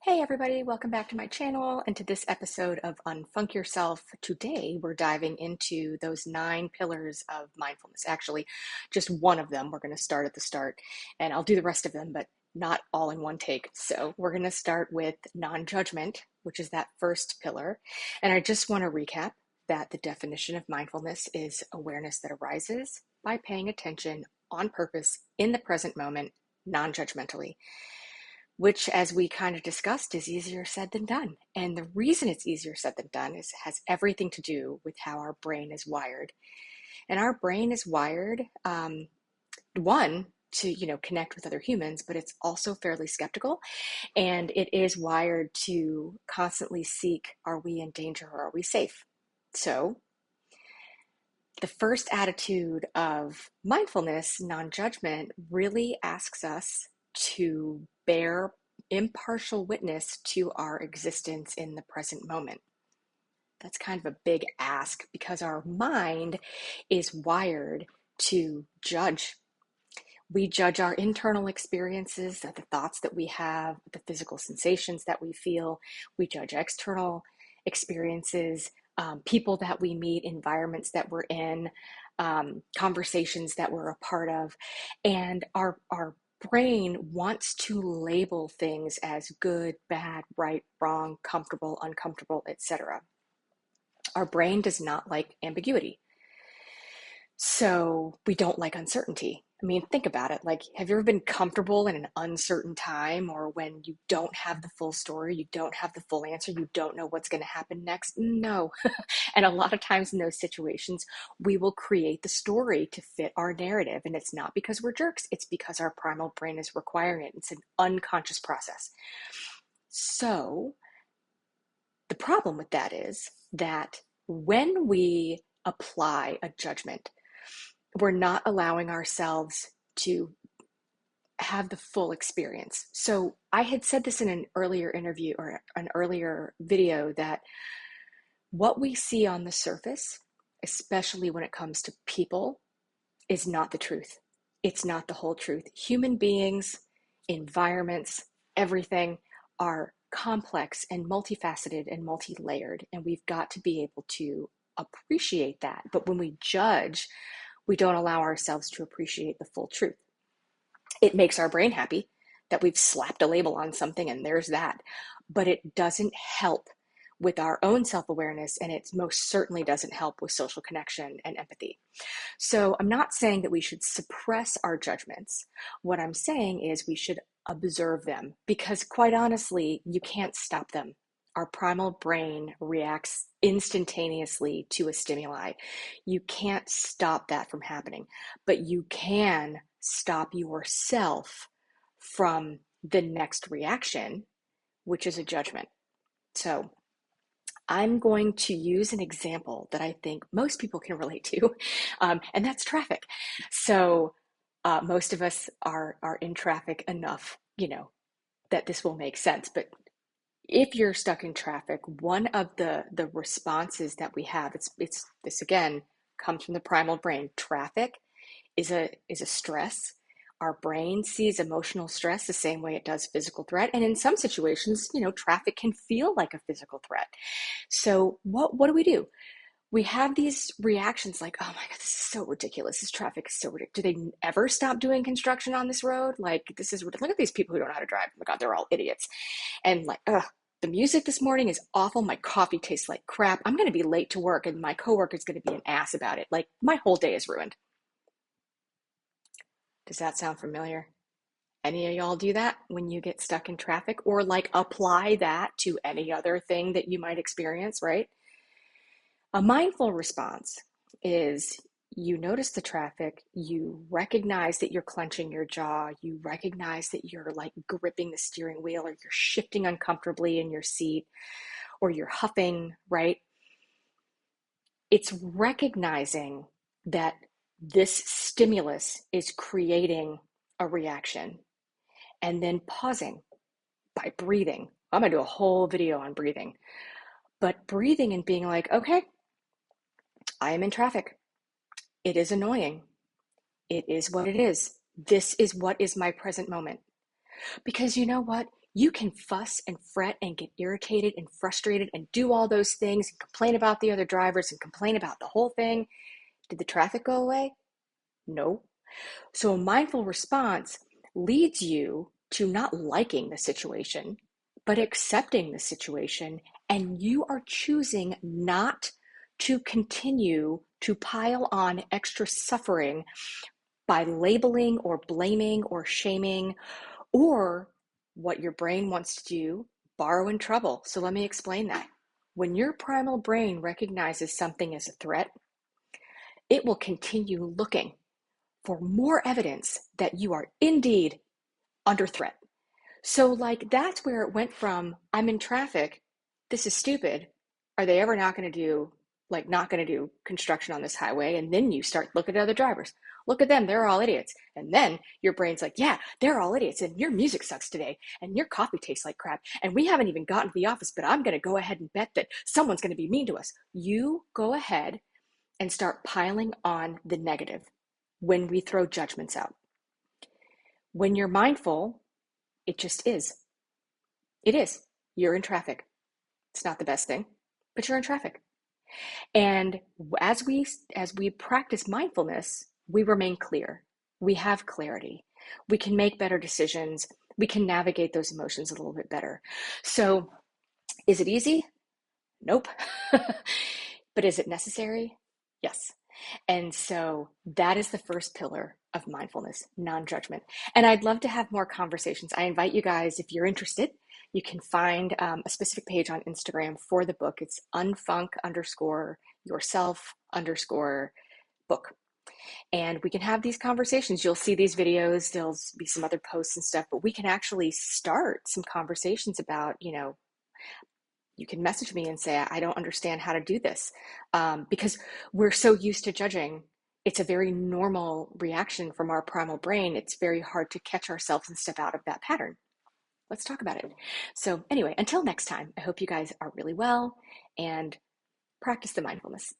Hey everybody, welcome back to my channel and to this episode of Unfunk Yourself. Today we're diving into those 9 pillars of mindfulness. Actually, just one of them. We're going to start at the start and I'll do the rest of them, but not all in one take. So we're going to start with non-judgment, which is that first pillar. And I just want to recap that the definition of mindfulness is awareness that arises by paying attention on purpose in the present moment, non-judgmentally, which, as we kind of discussed, is easier said than done. And the reason it's easier said than done is has everything to do with how our brain is wired. And our brain is wired, one, to connect with other humans, but it's also fairly skeptical, and it is wired to constantly seek, are we in danger or are we safe? So the first attitude of mindfulness, non-judgment, really asks us to bear impartial witness to our existence in the present moment. That's kind of a big ask because our mind is wired to judge. We judge our internal experiences, the thoughts that we have, the physical sensations that we feel. We judge external experiences, people that we meet, environments that we're in, conversations that we're a part of. And our brain wants to label things as good, bad, right, wrong, comfortable, uncomfortable, etc. Our brain does not like ambiguity. So we don't like uncertainty. I mean, think about it. Like, have you ever been comfortable in an uncertain time, or when you don't have the full story, you don't have the full answer, you don't know what's going to happen next? No. And a lot of times in those situations, we will create the story to fit our narrative. And it's not because we're jerks, it's because our primal brain is requiring it. It's an unconscious process. So the problem with that is that when we apply a judgment, we're not allowing ourselves to have the full experience. So I had said this in an earlier interview or an earlier video that what we see on the surface, especially when it comes to people, is not the truth. It's not the whole truth. Human beings, environments, everything are complex and multifaceted and multi-layered, and we've got to be able to appreciate that. But when we judge, we don't allow ourselves to appreciate the full truth. It makes our brain happy that we've slapped a label on something and there's that, but it doesn't help with our own self-awareness, and it most certainly doesn't help with social connection and empathy. So I'm not saying that we should suppress our judgments. What I'm saying is we should observe them, because quite honestly, you can't stop them. Our primal brain reacts instantaneously to a stimuli. You can't stop that from happening, but you can stop yourself from the next reaction, which is a judgment. So I'm going to use an example that I think most people can relate to, and that's traffic. So most of us are in traffic enough, that this will make sense. But if you're stuck in traffic, one of the responses that we have, it's this again comes from the primal brain. Traffic is a stress. Our brain sees emotional stress the same way it does physical threat. And in some situations, traffic can feel like a physical threat. So what do? We have these reactions like, oh my God, this is so ridiculous. This traffic is so ridiculous. Do they ever stop doing construction on this road? Like, this is, look at these people who don't know how to drive. Oh my God, they're all idiots. And like, ugh, the music this morning is awful. My coffee tastes like crap. I'm going to be late to work and my coworker is going to be an ass about it. Like, my whole day is ruined. Does that sound familiar? Any of y'all do that when you get stuck in traffic, or like apply that to any other thing that you might experience, right? A mindful response is you notice the traffic, you recognize that you're clenching your jaw, you recognize that you're like gripping the steering wheel, or you're shifting uncomfortably in your seat, or you're huffing, right? It's recognizing that this stimulus is creating a reaction, and then pausing by breathing. I'm going to do a whole video on breathing, but breathing and being like, okay, I am in traffic. It is annoying. It is what it is. This is what is my present moment. Because you know what? You can fuss and fret and get irritated and frustrated and do all those things and complain about the other drivers and complain about the whole thing. Did the traffic go away? No. So a mindful response leads you to not liking the situation, but accepting the situation, and you are choosing not to continue to pile on extra suffering by labeling or blaming or shaming, or what your brain wants to do, borrow in trouble. So let me explain that. When your primal brain recognizes something as a threat, it will continue looking for more evidence that you are indeed under threat. So, like, that's where it went from, I'm in traffic, this is stupid. Are they ever not going to do, like, not going to do construction on this highway? And then you start looking at other drivers. Look at them, they're all idiots. And then your brain's like, yeah, they're all idiots. And your music sucks today. And your coffee tastes like crap. And we haven't even gotten to the office, but I'm going to go ahead and bet that someone's going to be mean to us. You go ahead and start piling on the negative when we throw judgments out. When you're mindful, it just is. It is. You're in traffic. It's not the best thing, but you're in traffic. And as we practice mindfulness, we remain clear. We have clarity. We can make better decisions. We can navigate those emotions a little bit better. So, is it easy? Nope. But is it necessary? Yes. And so that is the first pillar of mindfulness, non-judgment. And I'd love to have more conversations. I invite you guys, if you're interested, you can find a specific page on Instagram for the book. It's unfunk_yourself_book. And we can have these conversations. You'll see these videos. There'll be some other posts and stuff, but we can actually start some conversations about, you can message me and say, I don't understand how to do this, because we're so used to judging. It's a very normal reaction from our primal brain. It's very hard to catch ourselves and step out of that pattern. Let's talk about it. So anyway, until next time, I hope you guys are really well and practice the mindfulness.